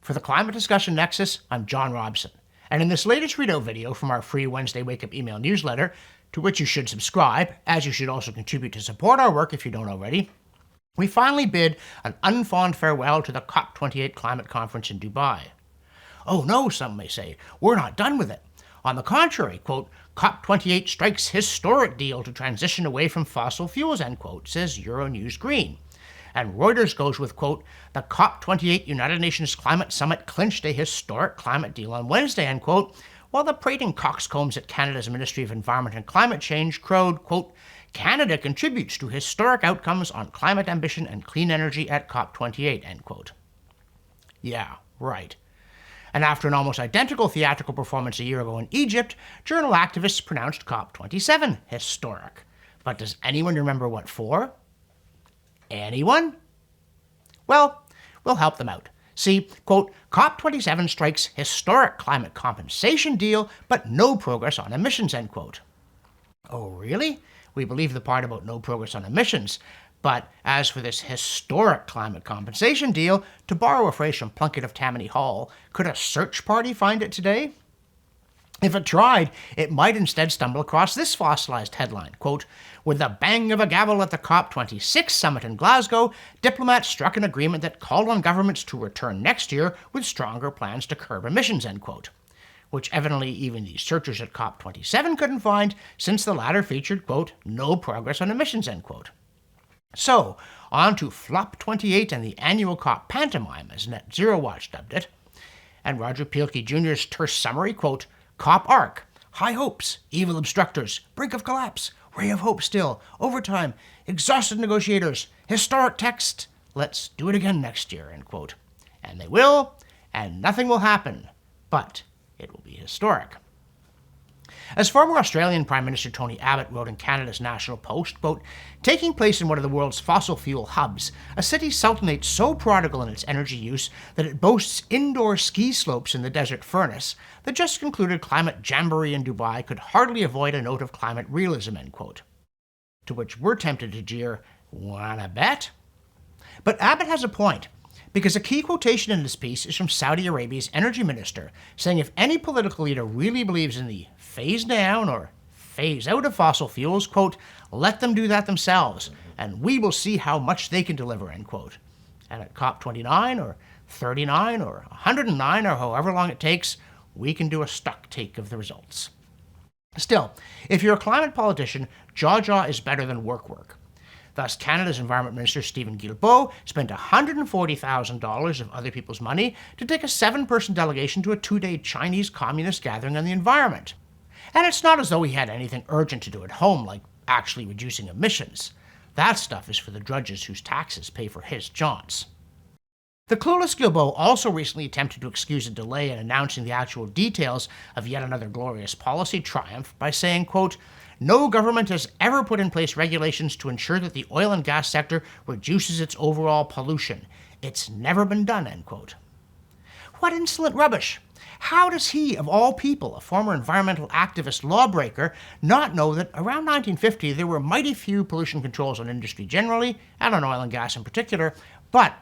For the Climate Discussion Nexus, I'm John Robson. And in this latest readout video from our free Wednesday Wake Up email newsletter, to which you should subscribe, as you should also contribute to support our work if you don't already, we finally bid an unfond farewell to the COP28 climate conference in Dubai. Oh no, some may say, we're not done with it. On the contrary, quote, COP28 strikes historic deal to transition away from fossil fuels, end quote, says Euronews Green. And Reuters goes with, quote, the COP28 United Nations Climate Summit clinched a historic climate deal on Wednesday, end quote, while the prating coxcombs at Canada's Ministry of Environment and Climate Change crowed, quote, Canada contributes to historic outcomes on climate ambition and clean energy at COP28, end quote. Yeah, right. And after an almost identical theatrical performance a year ago in Egypt, journal activists pronounced COP27 historic. But does anyone remember what for? Anyone? Well, we'll help them out. See, quote, COP27 strikes historic climate compensation deal, but no progress on emissions, end quote. Oh, really? We believe the part about no progress on emissions. But as for this historic climate compensation deal, to borrow a phrase from Plunkett of Tammany Hall, could a search party find it today? If it tried, it might instead stumble across this fossilized headline, quote, with the bang of a gavel at the COP26 summit in Glasgow, diplomats struck an agreement that called on governments to return next year with stronger plans to curb emissions, end quote. Which evidently even the searchers at COP27 couldn't find, since the latter featured, quote, no progress on emissions, end quote. So, on to FLOP28 and the annual COP pantomime, as Net Zero Watch dubbed it. And Roger Pielke Jr.'s terse summary, quote, COP arc, high hopes, evil obstructors, brink of collapse, ray of hope still, overtime, exhausted negotiators, historic text, let's do it again next year, end quote. And they will, and nothing will happen, but it will be historic. As former Australian Prime Minister Tony Abbott wrote in Canada's National Post, quote, taking place in one of the world's fossil fuel hubs, a city sultanate so prodigal in its energy use that it boasts indoor ski slopes in the desert furnace, the just concluded climate jamboree in Dubai could hardly avoid a note of climate realism, end quote. To which we're tempted to jeer, wanna bet? But Abbott has a point, because a key quotation in this piece is from Saudi Arabia's energy minister, saying if any political leader really believes in the phase down or phase out of fossil fuels, quote, let them do that themselves, and we will see how much they can deliver, end quote. And at COP29 or 39 or 109 or however long it takes, we can do a stock take of the results. Still, if you're a climate politician, jaw is better than work. Thus, Canada's Environment Minister Steven Guilbeault spent $140,000 of other people's money to take a 7-person delegation to a 2-day Chinese communist gathering on the environment. And it's not as though he had anything urgent to do at home, like actually reducing emissions. That stuff is for the drudges whose taxes pay for his jaunts. The clueless Guilbeault also recently attempted to excuse a delay in announcing the actual details of yet another glorious policy triumph by saying, quote, no government has ever put in place regulations to ensure that the oil and gas sector reduces its overall pollution. It's never been done, end quote. What insolent rubbish! How does he, of all people, a former environmental activist lawbreaker, not know that around 1950 there were mighty few pollution controls on industry generally, and on oil and gas in particular, but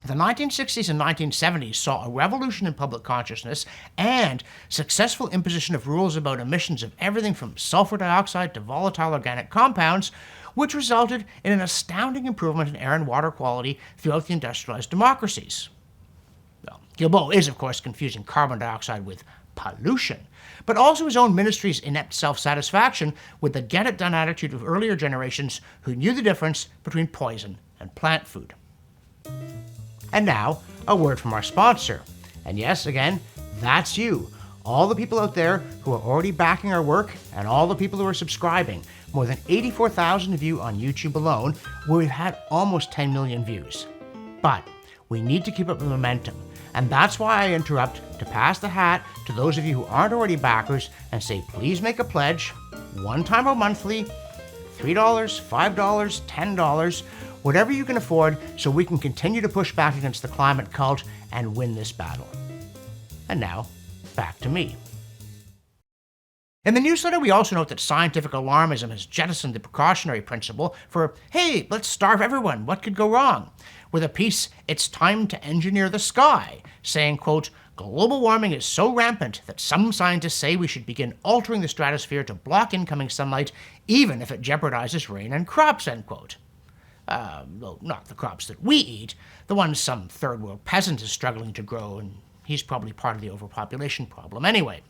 the 1960s and 1970s saw a revolution in public consciousness and successful imposition of rules about emissions of everything from sulfur dioxide to volatile organic compounds, which resulted in an astounding improvement in air and water quality throughout the industrialized democracies. Well, Guilbeault is, of course, confusing carbon dioxide with pollution, but also his own ministry's inept self-satisfaction with the get-it-done attitude of earlier generations who knew the difference between poison and plant food. And now, a word from our sponsor. And yes, again, that's you. All the people out there who are already backing our work and all the people who are subscribing. More than 84,000 of you on YouTube alone, where we've had almost 10 million views. But we need to keep up the momentum. And that's why I interrupt to pass the hat to those of you who aren't already backers and say, please make a pledge, one time or monthly, $3, $5, $10, whatever you can afford, so we can continue to push back against the climate cult and win this battle. And now, back to me. In the newsletter, we also note that scientific alarmism has jettisoned the precautionary principle for, hey, let's starve everyone, what could go wrong? With a piece, It's Time to Engineer the Sky, saying, quote, global warming is so rampant that some scientists say we should begin altering the stratosphere to block incoming sunlight, even if it jeopardizes rain and crops, end quote. Well, not the crops that we eat, the ones some third world peasant is struggling to grow, and he's probably part of the overpopulation problem anyway.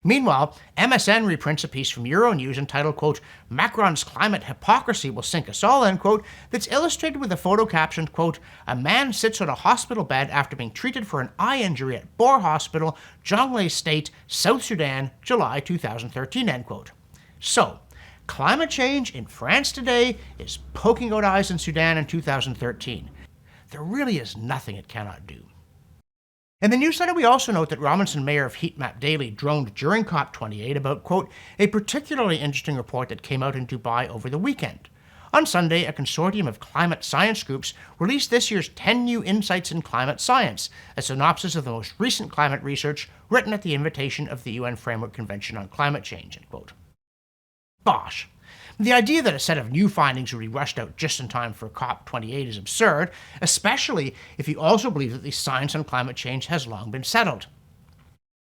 Meanwhile, MSN reprints a piece from Euronews entitled, quote, Macron's climate hypocrisy will sink us all, end quote, that's illustrated with a photo captioned, quote, a man sits on a hospital bed after being treated for an eye injury at Bor Hospital, Jonglei State, South Sudan, July 2013, end quote. So, climate change in France today is poking out eyes in Sudan in 2013. There really is nothing it cannot do. In the newsletter, we also note that Robinson Mayer of Heatmap Daily droned during COP28 about, quote, a particularly interesting report that came out in Dubai over the weekend. On Sunday, a consortium of climate science groups released this year's 10 New Insights in Climate Science, a synopsis of the most recent climate research written at the invitation of the UN Framework Convention on Climate Change, end quote. Bosh. The idea that a set of new findings would be rushed out just in time for COP28 is absurd, especially if you also believe that the science on climate change has long been settled.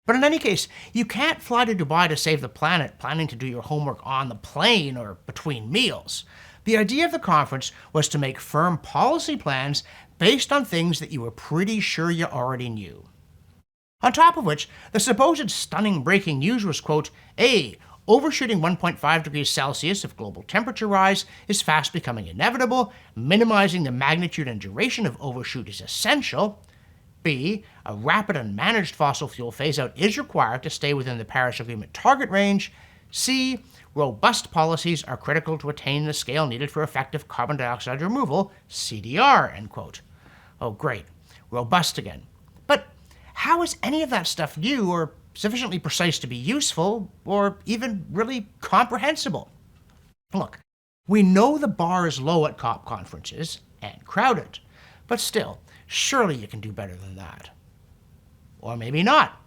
But in any case, you can't fly to Dubai to save the planet planning to do your homework on the plane or between meals. The idea of the conference was to make firm policy plans based on things that you were pretty sure you already knew. On top of which, the supposed stunning breaking news was, quote, overshooting 1.5 degrees Celsius of global temperature rise is fast becoming inevitable. Minimizing the magnitude and duration of overshoot is essential. B, a rapid and managed fossil fuel phase-out is required to stay within the Paris Agreement target range. C, robust policies are critical to attain the scale needed for effective carbon dioxide removal, CDR, end quote. Oh, great. Robust again. But how is any of that stuff new or sufficiently precise to be useful, or even really comprehensible? Look, we know the bar is low at COP conferences, and crowded, but still, surely you can do better than that. Or maybe not.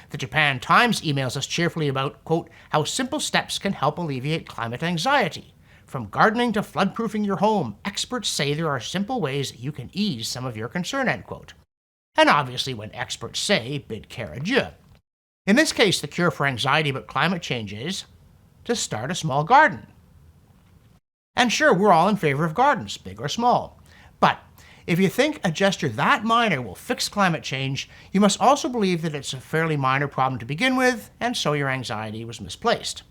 The Japan Times emails us cheerfully about, quote, how simple steps can help alleviate climate anxiety. From gardening to flood-proofing your home, experts say there are simple ways you can ease some of your concern, end quote. And obviously when experts say, bid care adieu. In this case, the cure for anxiety about climate change is to start a small garden. And sure, we're all in favor of gardens, big or small. But if you think a gesture that minor will fix climate change, you must also believe that it's a fairly minor problem to begin with, and so your anxiety was misplaced.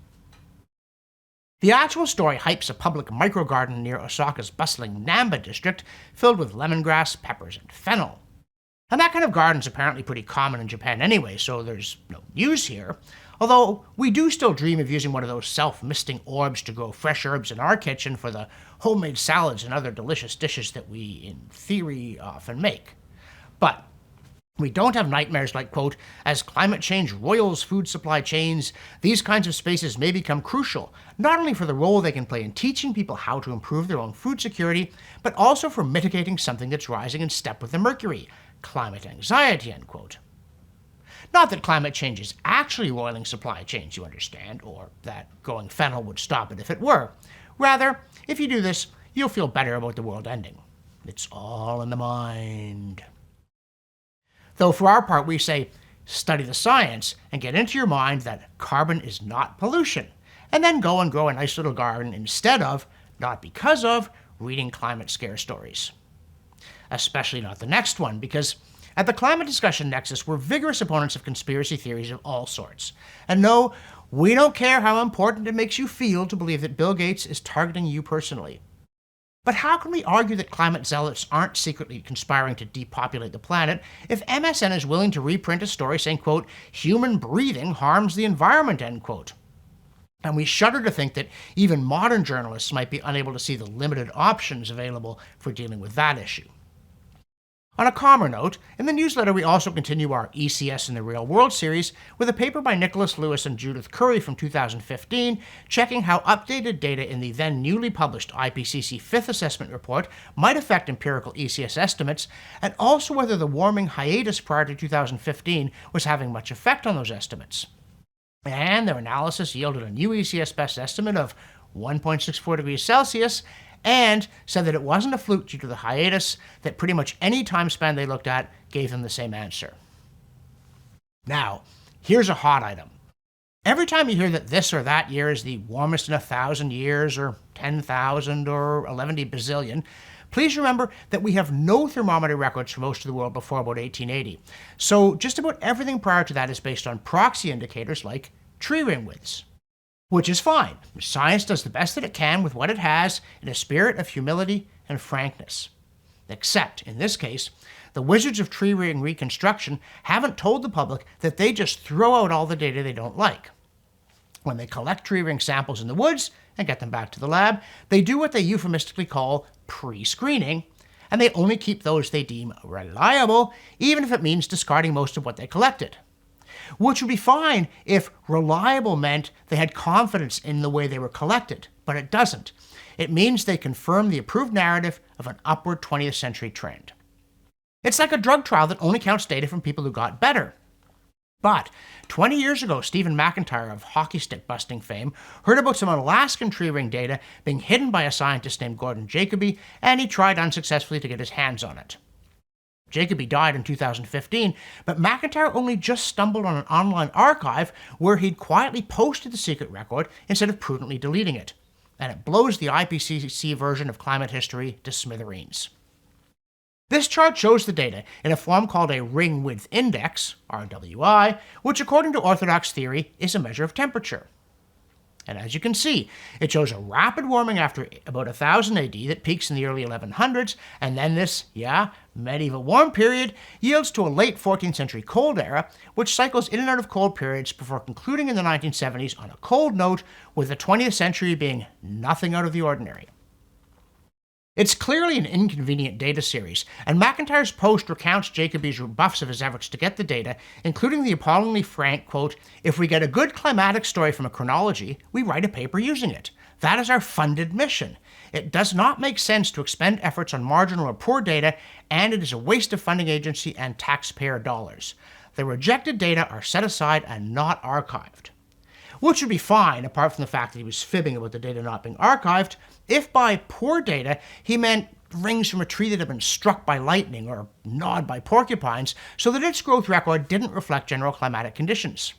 The actual story hypes a public microgarden near Osaka's bustling Namba district filled with lemongrass, peppers, and fennel. And that kind of garden's apparently pretty common in Japan anyway, so there's no news here. Although we do still dream of using one of those self-misting orbs to grow fresh herbs in our kitchen for the homemade salads and other delicious dishes that we, in theory, often make. But we don't have nightmares like, quote, as climate change roils food supply chains, these kinds of spaces may become crucial, not only for the role they can play in teaching people how to improve their own food security, but also for mitigating something that's rising in step with the mercury, climate anxiety, end quote. Not that climate change is actually roiling supply chains, you understand, or that growing fennel would stop it if it were. Rather, if you do this, you'll feel better about the world ending. It's all in the mind. Though for our part, we say, study the science and get into your mind that carbon is not pollution, and then go and grow a nice little garden instead of, not because of, reading climate scare stories. Especially not the next one, because at the Climate Discussion Nexus, we're vigorous opponents of conspiracy theories of all sorts. And no, we don't care how important it makes you feel to believe that Bill Gates is targeting you personally. But how can we argue that climate zealots aren't secretly conspiring to depopulate the planet if MSN is willing to reprint a story saying, quote, human breathing harms the environment, end quote? And we shudder to think that even modern journalists might be unable to see the limited options available for dealing with that issue. On a calmer note, in the newsletter we also continue our ECS in the Real World series with a paper by Nicholas Lewis and Judith Curry from 2015, checking how updated data in the then newly published IPCC Fifth Assessment Report might affect empirical ECS estimates, and also whether the warming hiatus prior to 2015 was having much effect on those estimates. And their analysis yielded a new ECS best estimate of 1.64 degrees Celsius and said that it wasn't a fluke due to the hiatus, that pretty much any time span they looked at gave them the same answer. Now, here's a hot item. Every time you hear that this or that year is the warmest in 1,000 years, or 10,000, or 11 bazillion, please remember that we have no thermometer records for most of the world before about 1880. So just about everything prior to that is based on proxy indicators like tree ring widths. Which is fine. Science does the best that it can with what it has in a spirit of humility and frankness. Except, in this case, the wizards of tree ring reconstruction haven't told the public that they just throw out all the data they don't like. When they collect tree ring samples in the woods and get them back to the lab, they do what they euphemistically call pre-screening, and they only keep those they deem reliable, even if it means discarding most of what they collected. Which would be fine if reliable meant they had confidence in the way they were collected, but it doesn't. It means they confirm the approved narrative of an upward 20th century trend. It's like a drug trial that only counts data from people who got better. But 20 years ago, Stephen McIntyre of hockey stick busting fame heard about some Alaskan tree ring data being hidden by a scientist named Gordon Jacoby, and he tried unsuccessfully to get his hands on it. Jacoby died in 2015, but McIntyre only just stumbled on an online archive where he'd quietly posted the secret record instead of prudently deleting it. And it blows the IPCC version of climate history to smithereens. This chart shows the data in a form called a ring width index, RWI, which according to orthodox theory is a measure of temperature. And as you can see, it shows a rapid warming after about 1000 AD that peaks in the early 1100s, and then this, medieval warm period yields to a late 14th century cold era, which cycles in and out of cold periods before concluding in the 1970s on a cold note, with the 20th century being nothing out of the ordinary. It's clearly an inconvenient data series, and McIntyre's post recounts Jacoby's rebuffs of his efforts to get the data, including the appallingly frank quote, "If we get a good climatic story from a chronology, we write a paper using it. That is our funded mission. It does not make sense to expend efforts on marginal or poor data, and it is a waste of funding agency and taxpayer dollars. The rejected data are set aside and not archived." Which would be fine, apart from the fact that he was fibbing about the data not being archived, if by poor data he meant rings from a tree that had been struck by lightning or gnawed by porcupines, so that its growth record didn't reflect general climatic conditions.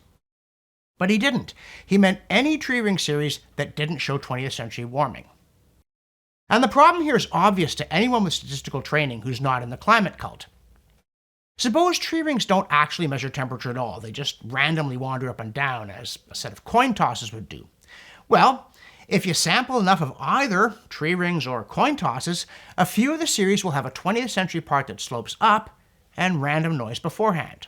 But he didn't. He meant any tree ring series that didn't show 20th century warming. And the problem here is obvious to anyone with statistical training who's not in the climate cult. Suppose tree rings don't actually measure temperature at all, they just randomly wander up and down, as a set of coin tosses would do. Well, if you sample enough of either tree rings or coin tosses, a few of the series will have a 20th century part that slopes up and random noise beforehand.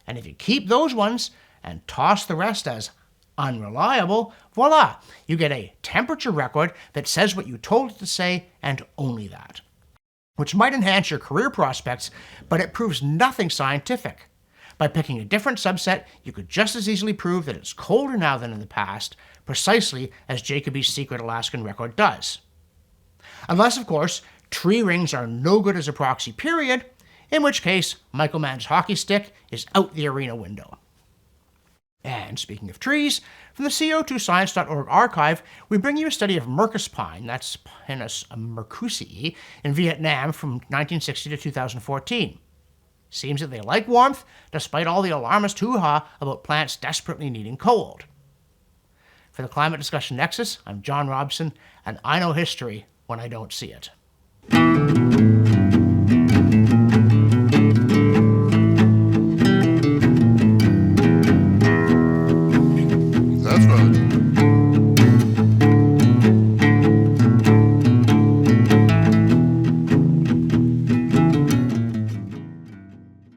And if you keep those ones and toss the rest as unreliable, voila, you get a temperature record that says what you told it to say and only that. Which might enhance your career prospects, but it proves nothing scientific. By picking a different subset, you could just as easily prove that it's colder now than in the past, precisely as Jacoby's secret Alaskan record does. Unless, of course, tree rings are no good as a proxy period, in which case Michael Mann's hockey stick is out the arena window. And speaking of trees, from the co2science.org archive, we bring you a study of Mercus pine, that's Pinus mercusii, in Vietnam from 1960 to 2014. Seems that they like warmth, despite all the alarmist hoo-ha about plants desperately needing cold. For the Climate Discussion Nexus, I'm John Robson, and I know history when I don't see it.